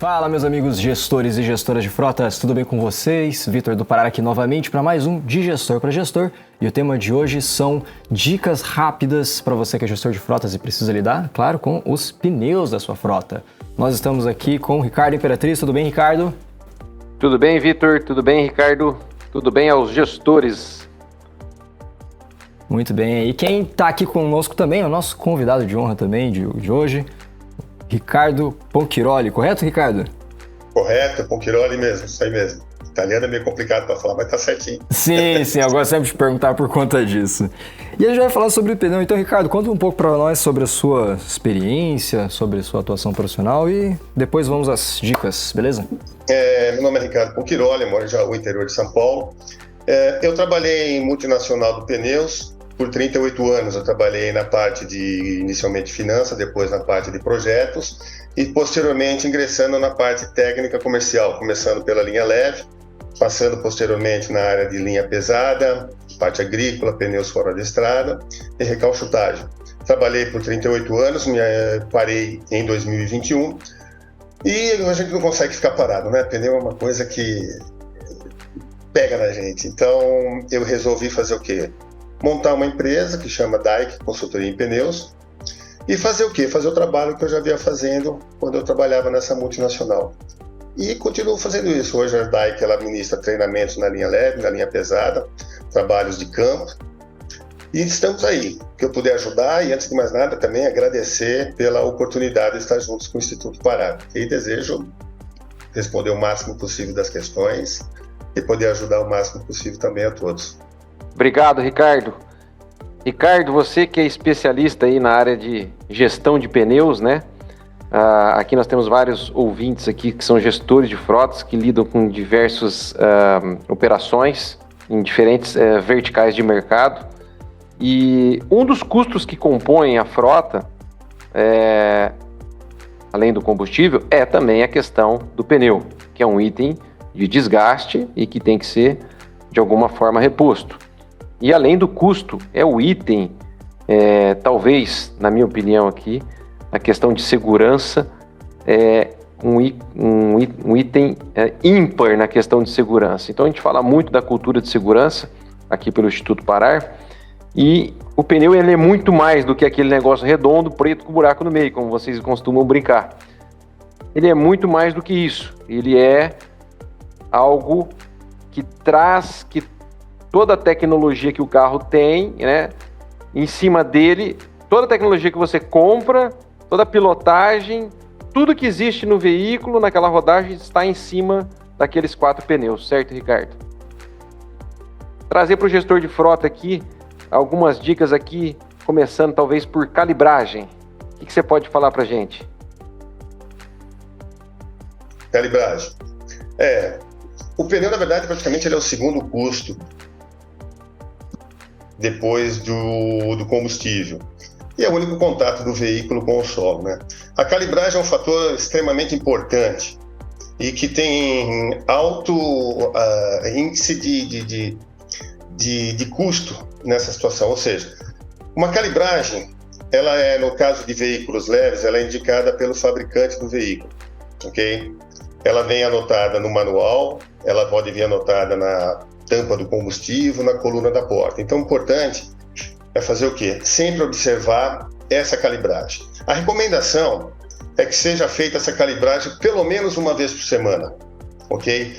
Fala, meus amigos gestores e gestoras de frotas, tudo bem com vocês? Vitor do Pará aqui novamente para mais um De Gestor para Gestor. E o tema de hoje são dicas rápidas para você que é gestor de frotas e precisa lidar, claro, com os pneus da sua frota. Nós estamos aqui com o Ricardo Imperatriz. Tudo bem, Ricardo? Tudo bem, Vitor? Tudo bem, Ricardo? Tudo bem aos gestores? Muito bem. E quem está aqui conosco também é o nosso convidado de honra também de hoje, Ricardo Ponchiroli, correto, Ricardo? Correto, Ponchiroli mesmo, isso aí mesmo. Italiano é meio complicado para falar, mas tá certinho. Sim, eu gosto sempre de perguntar por conta disso. E a gente vai falar sobre o pneu. Então, Ricardo, conta um pouco para nós sobre a sua experiência, sobre a sua atuação profissional e depois vamos às dicas, beleza? Meu nome é Ricardo Ponchiroli, moro já no interior de São Paulo. Eu trabalhei em multinacional do pneus. Por 38 anos eu trabalhei na parte de, inicialmente, finanças, depois na parte de projetos e, posteriormente, ingressando na parte técnica comercial, começando pela linha leve, passando posteriormente na área de linha pesada, parte agrícola, pneus fora de estrada e recalchutagem. Trabalhei por 38 anos, parei em 2021 e a gente não consegue ficar parado, né? Pneu é uma coisa que pega na gente. Então, eu resolvi fazer o quê? Montar uma empresa que chama Daic, Consultoria em Pneus, e fazer o quê? Fazer o trabalho que eu já vinha fazendo quando eu trabalhava nessa multinacional. E continuo fazendo isso. Hoje a Daic ela administra treinamentos na linha leve, na linha pesada, trabalhos de campo. E estamos aí, que eu puder ajudar e, antes de mais nada, também agradecer pela oportunidade de estar juntos com o Instituto Pará. E desejo responder o máximo possível das questões e poder ajudar o máximo possível também a todos. Obrigado, Ricardo. Ricardo, você que é especialista aí na área de gestão de pneus, né? Aqui nós temos vários ouvintes aqui que são gestores de frotas, que lidam com diversas operações em diferentes verticais de mercado. E um dos custos que compõem a frota, além do combustível, é também a questão do pneu, que é um item de desgaste e que tem que ser, de alguma forma, reposto. E além do custo, é o item, talvez, na minha opinião aqui, a questão de segurança é um item ímpar na questão de segurança. Então a gente fala muito da cultura de segurança aqui pelo Instituto Pará, e o pneu ele é muito mais do que aquele negócio redondo, preto com buraco no meio, como vocês costumam brincar. Ele é muito mais do que isso. Ele é algo que traz toda a tecnologia que o carro tem, né, em cima dele, toda a tecnologia que você compra, toda a pilotagem, tudo que existe no veículo, naquela rodagem, está em cima daqueles 4 pneus, certo, Ricardo? Trazer para o gestor de frota aqui algumas dicas aqui, começando talvez por calibragem. O que você pode falar para a gente? Calibragem. O pneu, na verdade, praticamente ele é o segundo custo depois do combustível. E é o único contato do veículo com o solo, né? A calibragem é um fator extremamente importante e que tem alto índice de custo nessa situação. Ou seja, uma calibragem, ela é, no caso de veículos leves, ela é indicada pelo fabricante do veículo, ok? Ela vem anotada no manual, ela pode vir anotada na tampa do combustível, na coluna da porta. Então, o importante é fazer o quê? Sempre observar essa calibragem. A recomendação é que seja feita essa calibragem pelo menos uma vez por semana, ok?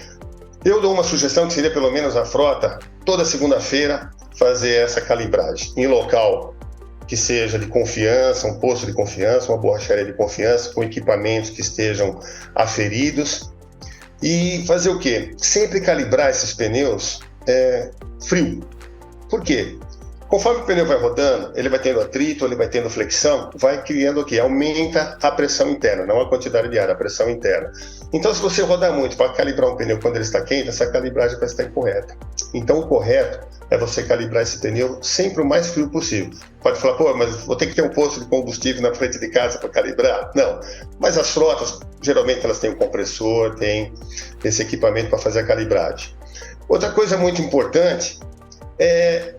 Eu dou uma sugestão que seria pelo menos a frota, toda segunda-feira, fazer essa calibragem em local que seja de confiança, um posto de confiança, uma borracharia de confiança, com equipamentos que estejam aferidos. E fazer o quê? Sempre calibrar esses pneus frio. Por quê? Conforme o pneu vai rodando, ele vai tendo atrito, ele vai tendo flexão, vai criando o quê? Aumenta a pressão interna, não a quantidade de ar, a pressão interna. Então, se você rodar muito para calibrar um pneu quando ele está quente, essa calibragem vai estar incorreta. Então, o correto é você calibrar esse pneu sempre o mais frio possível. Pode falar, pô, mas vou ter que ter um posto de combustível na frente de casa para calibrar? Não. Mas as frotas, geralmente, elas têm um compressor, têm esse equipamento para fazer a calibragem. Outra coisa muito importante é,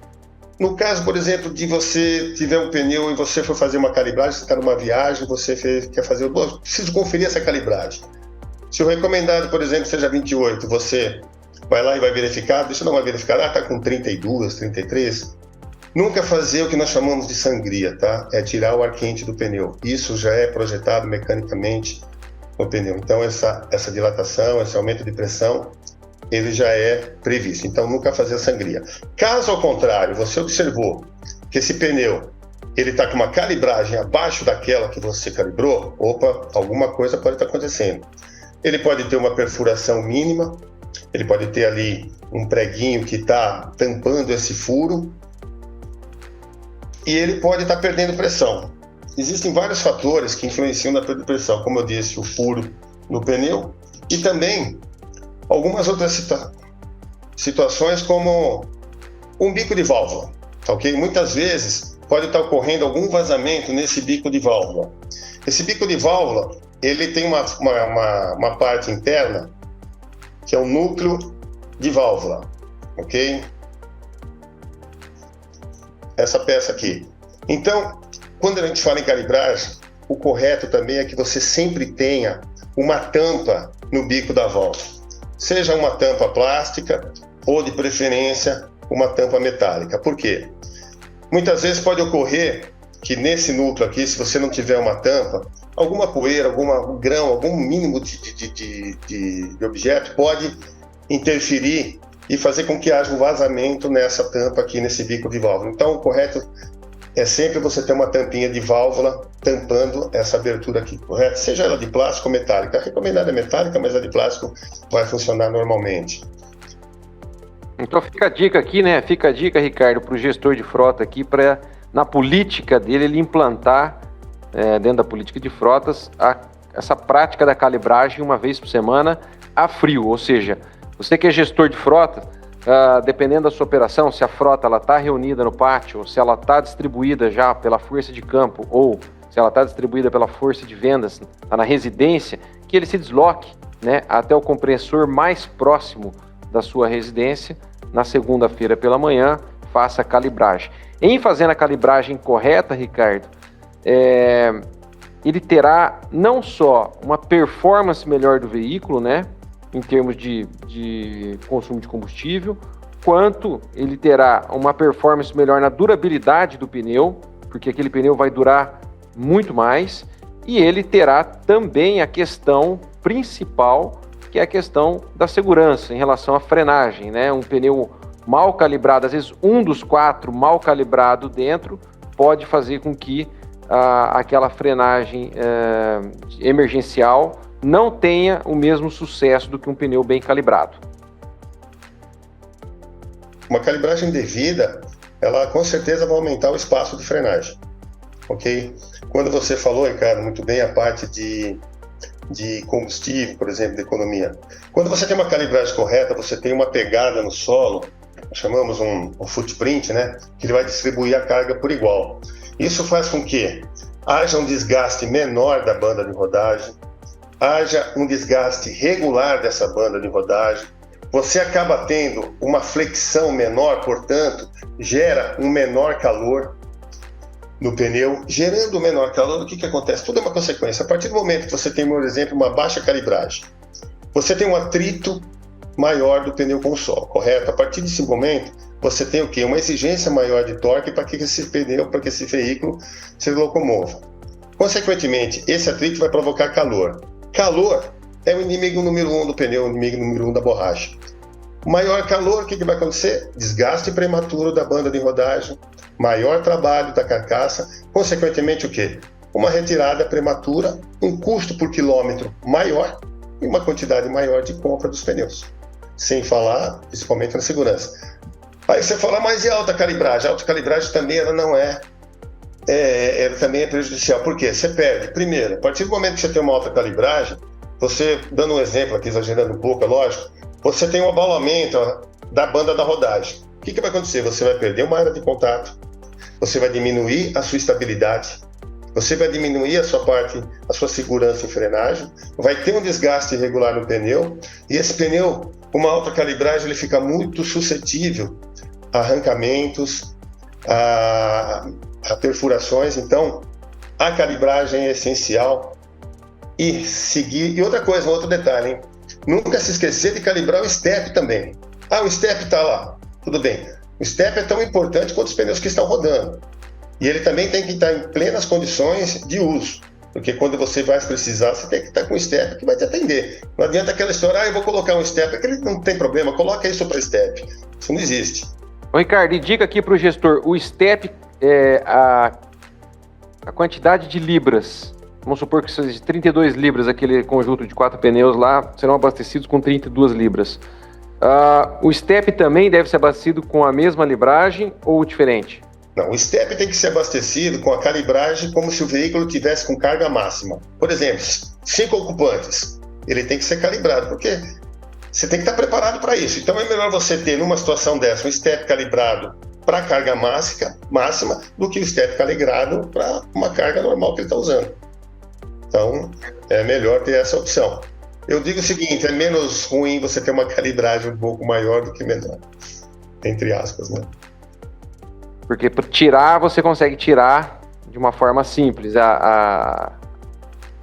no caso, por exemplo, de você tiver um pneu e você for fazer uma calibragem, você está numa viagem, você quer fazer, preciso conferir essa calibragem. Se o recomendado, por exemplo, seja 28, você vai lá e vai verificar, você não vai verificar, está com 32, 33. Nunca fazer o que nós chamamos de sangria, tá? É tirar o ar quente do pneu. Isso já é projetado mecanicamente no pneu. Então, essa dilatação, esse aumento de pressão, ele já é previsto. Então, nunca fazer a sangria. Caso ao contrário, você observou que esse pneu ele está com uma calibragem abaixo daquela que você calibrou, opa, alguma coisa pode estar acontecendo. Ele pode ter uma perfuração mínima, ele pode ter ali um preguinho que está tampando esse furo, e ele pode estar perdendo pressão. Existem vários fatores que influenciam na perda de pressão, como eu disse, o furo no pneu e também algumas outras situações como um bico de válvula, ok? Muitas vezes pode estar ocorrendo algum vazamento nesse bico de válvula. Esse bico de válvula, ele tem uma parte interna que é o núcleo de válvula, ok? Essa peça aqui. Então, quando a gente fala em calibragem, o correto também é que você sempre tenha uma tampa no bico da válvula. Seja uma tampa plástica ou, de preferência, uma tampa metálica. Por quê? Muitas vezes pode ocorrer que nesse núcleo aqui, se você não tiver uma tampa, alguma poeira, algum grão, algum mínimo de objeto pode interferir e fazer com que haja um vazamento nessa tampa aqui, nesse bico de válvula. Então, o correto é sempre você ter uma tampinha de válvula tampando essa abertura aqui, correto? Seja ela de plástico ou metálica. A recomendada é metálica, mas a de plástico vai funcionar normalmente. Então fica a dica aqui, né? Fica a dica, Ricardo, para o gestor de frota aqui, para na política dele ele implantar, dentro da política de frotas, essa prática da calibragem uma vez por semana a frio, ou seja, você que é gestor de frota, dependendo da sua operação, se a frota está reunida no pátio, se ela está distribuída já pela força de campo ou se ela está distribuída pela força de vendas, está na residência, que ele se desloque, né, até o compressor mais próximo da sua residência, na segunda-feira pela manhã, faça a calibragem. Em fazendo a calibragem correta, Ricardo, ele terá não só uma performance melhor do veículo, né, em termos de consumo de combustível, quanto ele terá uma performance melhor na durabilidade do pneu, porque aquele pneu vai durar muito mais, e ele terá também a questão principal, que é a questão da segurança em relação à frenagem, né? Um pneu mal calibrado, às vezes um dos 4 mal calibrado dentro, pode fazer com que aquela frenagem emergencial não tenha o mesmo sucesso do que um pneu bem calibrado. Uma calibragem devida, ela com certeza vai aumentar o espaço de frenagem, ok? Quando você falou, Ricardo, muito bem a parte de combustível, por exemplo, de economia. Quando você tem uma calibragem correta, você tem uma pegada no solo, chamamos um footprint, né? Que ele vai distribuir a carga por igual. Isso faz com que haja um desgaste menor da banda de rodagem, haja um desgaste regular dessa banda de rodagem, você acaba tendo uma flexão menor, portanto, gera um menor calor no pneu. Gerando menor calor, o que acontece? Tudo é uma consequência. A partir do momento que você tem, por exemplo, uma baixa calibragem, você tem um atrito maior do pneu com o solo, correto? A partir desse momento, você tem o quê? Uma exigência maior de torque para que esse pneu, para que esse veículo se locomova. Consequentemente, esse atrito vai provocar calor. Calor é o inimigo número 1 do pneu, o inimigo número 1 da borracha. Maior calor, o que vai acontecer? Desgaste prematuro da banda de rodagem, maior trabalho da carcaça, consequentemente o quê? Uma retirada prematura, um custo por quilômetro maior e uma quantidade maior de compra dos pneus. Sem falar, principalmente na segurança. Aí você fala, mas e a alta calibragem? A alta calibragem também ela não ela também é prejudicial. Por quê? Você perde. Primeiro, a partir do momento que você tem uma alta calibragem, você, dando um exemplo aqui, exagerando um pouco, é lógico, você tem um abaulamento da banda da rodagem. O que vai acontecer? Você vai perder uma área de contato, você vai diminuir a sua estabilidade, você vai diminuir a sua segurança em frenagem, vai ter um desgaste irregular no pneu, e esse pneu, com uma alta calibragem, ele fica muito suscetível a arrancamentos, a perfurações. Então, a calibragem é essencial e seguir. E outra coisa, um outro detalhe, hein? Nunca se esquecer de calibrar o step também. O step está lá, tudo bem. O step é tão importante quanto os pneus que estão rodando. E ele também tem que estar em plenas condições de uso. Porque quando você vai precisar, você tem que estar com o step que vai te atender. Não adianta aquela história, eu vou colocar um step, aquele não tem problema, coloca isso para step. Isso não existe. Ô, Ricardo, e dica aqui para o gestor, o step, a quantidade de libras, vamos supor que seja 32 libras, aquele conjunto de 4 pneus lá, serão abastecidos com 32 libras. O step também deve ser abastecido com a mesma libragem ou diferente? Não, o step tem que ser abastecido com a calibragem como se o veículo tivesse com carga máxima. Por exemplo, 5 ocupantes, ele tem que ser calibrado, porque você tem que estar preparado para isso. Então é melhor você ter, numa situação dessa, um step calibrado para carga máxima do que o step calibrado para uma carga normal que ele está usando. Então é melhor ter essa opção. Eu digo o seguinte, é menos ruim você ter uma calibragem um pouco maior do que menor, entre aspas, né? Porque para tirar, você consegue tirar de uma forma simples.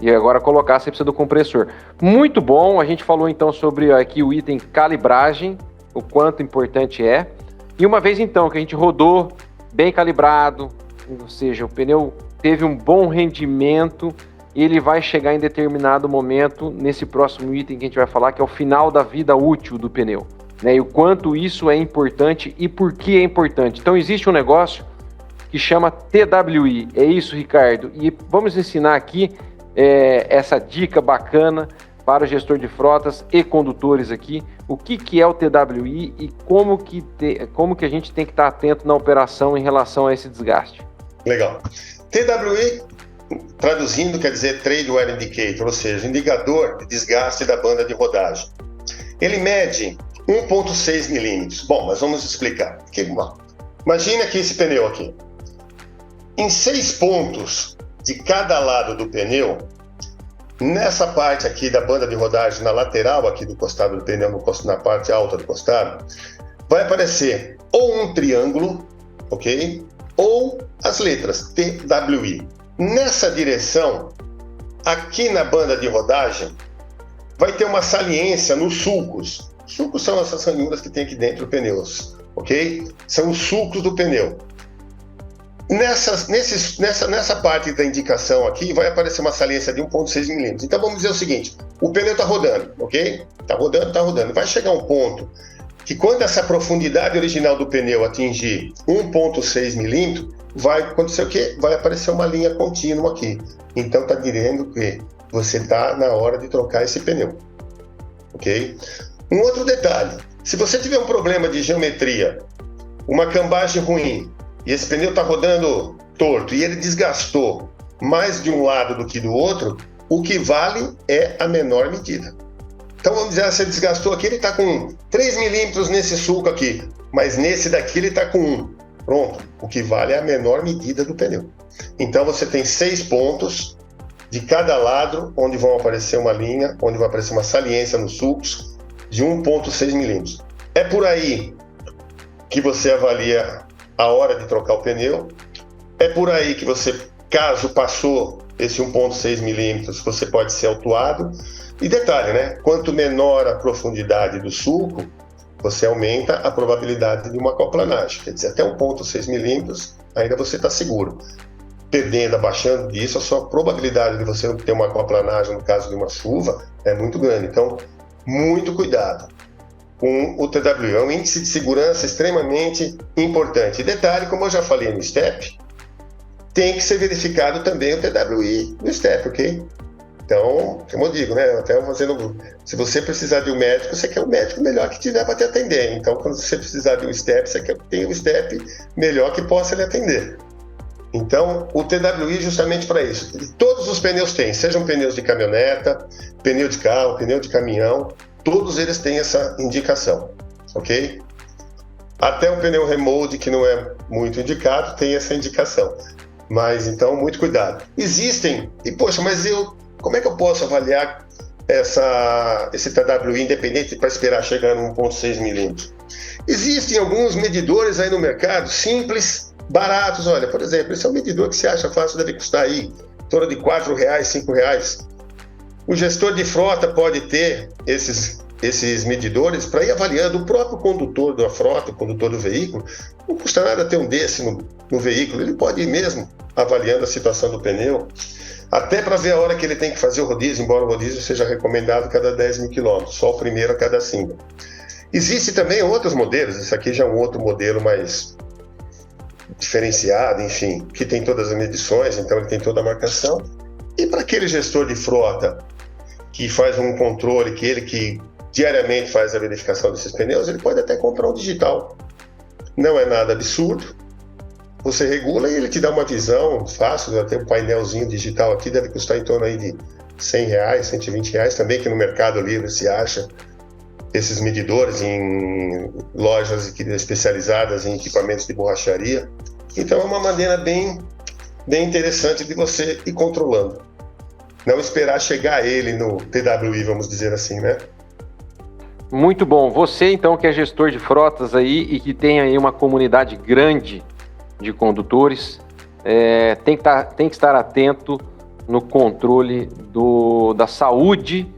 E agora colocar, você precisa do compressor. Muito bom, a gente falou então sobre aqui o item calibragem, o quanto importante é. E uma vez então que a gente rodou bem calibrado, ou seja, o pneu teve um bom rendimento, ele vai chegar em determinado momento nesse próximo item que a gente vai falar, que é o final da vida útil do pneu. Né, e o quanto isso é importante e por que é importante. Então existe um negócio que chama TWI, é isso, Ricardo, e vamos ensinar aqui essa dica bacana para o gestor de frotas e condutores aqui, o que é o TWI e como que a gente tem que estar atento na operação em relação a esse desgaste. Legal. TWI, traduzindo, quer dizer Trade Wear Indicator, ou seja, indicador de desgaste da banda de rodagem. Ele mede 1,6 milímetros. Bom, mas vamos explicar. Imagina aqui esse pneu aqui. Em 6 pontos de cada lado do pneu, nessa parte aqui da banda de rodagem, na lateral aqui do costado do pneu, na parte alta do costado, vai aparecer ou um triângulo, ok? Ou as letras TWI. Nessa direção, aqui na banda de rodagem, vai ter uma saliência nos sulcos. Sulcos são essas ranhuras que tem aqui dentro do pneu, ok? São os sulcos do pneu. Nessa parte da indicação aqui, vai aparecer uma saliência de 1,6 milímetros. Então vamos dizer o seguinte, o pneu está rodando, ok? Está rodando. Vai chegar um ponto que quando essa profundidade original do pneu atingir 1,6 milímetros, vai acontecer o quê? Vai aparecer uma linha contínua aqui. Então está dizendo que você está na hora de trocar esse pneu, ok? Um outro detalhe, se você tiver um problema de geometria, uma cambagem ruim, e esse pneu está rodando torto, e ele desgastou mais de um lado do que do outro, o que vale é a menor medida. Então vamos dizer, você desgastou aqui, ele está com 3 milímetros nesse sulco aqui, mas nesse daqui ele está com 1. Pronto, o que vale é a menor medida do pneu. Então você tem 6 pontos de cada lado, onde vão aparecer uma linha, onde vai aparecer uma saliência nos sulcos, de 1,6 milímetros. É por aí que você avalia a hora de trocar o pneu. É por aí que você, caso passou esse 1,6 milímetros, você pode ser autuado. E detalhe, né? Quanto menor a profundidade do sulco, você aumenta a probabilidade de uma aquaplanagem. Quer dizer, até 1,6 milímetros, ainda você está seguro. Perdendo, abaixando disso, a sua probabilidade de você não ter uma aquaplanagem no caso de uma chuva é muito grande. Então, muito cuidado com o TWI. É um índice de segurança extremamente importante. E detalhe, como eu já falei no STEP, tem que ser verificado também o TWI no STEP, ok? Então, como eu digo, né? Até fazendo, se você precisar de um médico, você quer o médico melhor que tiver para te atender. Então, quando você precisar de um STEP, você quer que tenha um STEP melhor que possa lhe atender. Então, o TWI justamente para isso. Todos os pneus têm, sejam pneus de caminhoneta, pneu de carro, pneu de caminhão, todos eles têm essa indicação, ok? Até o pneu remold, que não é muito indicado, tem essa indicação. Mas, então, muito cuidado. Existem, e poxa, mas como é que eu posso avaliar esse TWI independente para esperar chegar no 1,6 milímetros? Existem alguns medidores aí no mercado, simples, baratos. Olha, por exemplo, esse é um medidor que você acha fácil, deve custar aí em torno de R$4, R$5. O gestor de frota pode ter esses medidores para ir avaliando o próprio condutor da frota, o condutor do veículo. Não custa nada ter um desse no veículo, ele pode ir mesmo avaliando a situação do pneu, até para ver a hora que ele tem que fazer o rodízio, embora o rodízio seja recomendado cada 10 mil quilômetros, só o primeiro a cada 5. Existem também outros modelos, esse aqui já é um outro modelo mais diferenciado, enfim, que tem todas as medições, então ele tem toda a marcação. E para aquele gestor de frota que faz um controle, que diariamente faz a verificação desses pneus, ele pode até comprar um digital. Não é nada absurdo. Você regula e ele te dá uma visão fácil, até um painelzinho digital aqui, deve custar em torno aí de R$100, R$120, também que no Mercado Livre se acha esses medidores em lojas especializadas em equipamentos de borracharia. Então é uma maneira bem interessante de você ir controlando. Não esperar chegar ele no TWI, vamos dizer assim, né? Muito bom. Você, então, que é gestor de frotas aí e que tem aí uma comunidade grande de condutores, tem que estar atento no controle da saúde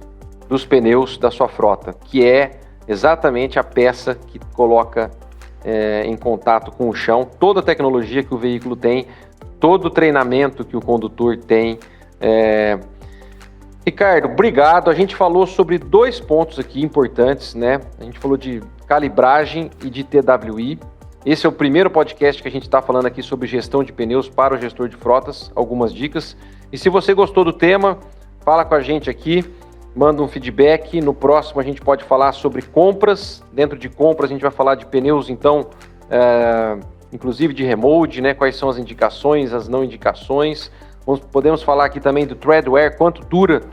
dos pneus da sua frota, que é exatamente a peça que coloca em contato com o chão toda a tecnologia que o veículo tem, todo o treinamento que o condutor tem. Ricardo, obrigado. A gente falou sobre 2 pontos aqui importantes, né? A gente falou de calibragem e de TWI. Esse é o primeiro podcast que a gente está falando aqui sobre gestão de pneus para o gestor de frotas, algumas dicas. E se você gostou do tema, fala com a gente aqui, manda um feedback. No próximo a gente pode falar sobre compras. Dentro de compras a gente vai falar de pneus, então, inclusive de remold, né? Quais são as indicações, as não indicações. Podemos falar aqui também do treadwear, quanto dura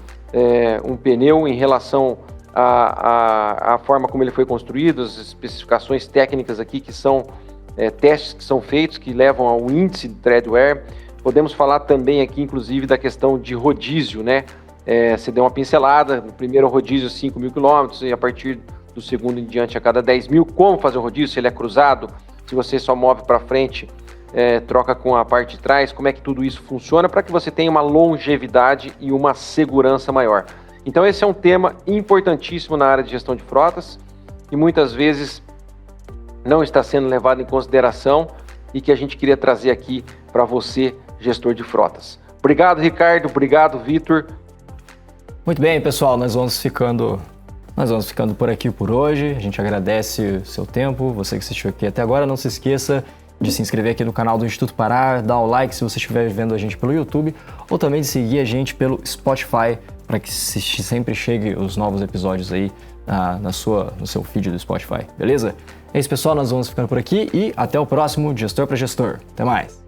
um pneu em relação à forma como ele foi construído, as especificações técnicas aqui que são testes que são feitos, que levam ao índice de treadwear. Podemos falar também aqui, inclusive, da questão de rodízio, né? Você deu uma pincelada, no primeiro rodízio 5 mil quilômetros e a partir do segundo em diante a cada 10 mil, como fazer o rodízio, se ele é cruzado, se você só move para frente, troca com a parte de trás, como é que tudo isso funciona para que você tenha uma longevidade e uma segurança maior. Então esse é um tema importantíssimo na área de gestão de frotas e muitas vezes não está sendo levado em consideração e que a gente queria trazer aqui para você, gestor de frotas. Obrigado, Ricardo. Obrigado, Vitor. Muito bem, pessoal. Nós vamos ficando por aqui por hoje. A gente agradece o seu tempo, você que assistiu aqui até agora. Não se esqueça de se inscrever aqui no canal do Instituto Pará, dar o like se você estiver vendo a gente pelo YouTube ou também de seguir a gente pelo Spotify para que sempre chegue os novos episódios aí no seu feed do Spotify, beleza? É isso, pessoal, nós vamos ficando por aqui e até o próximo Gestor para Gestor. Até mais!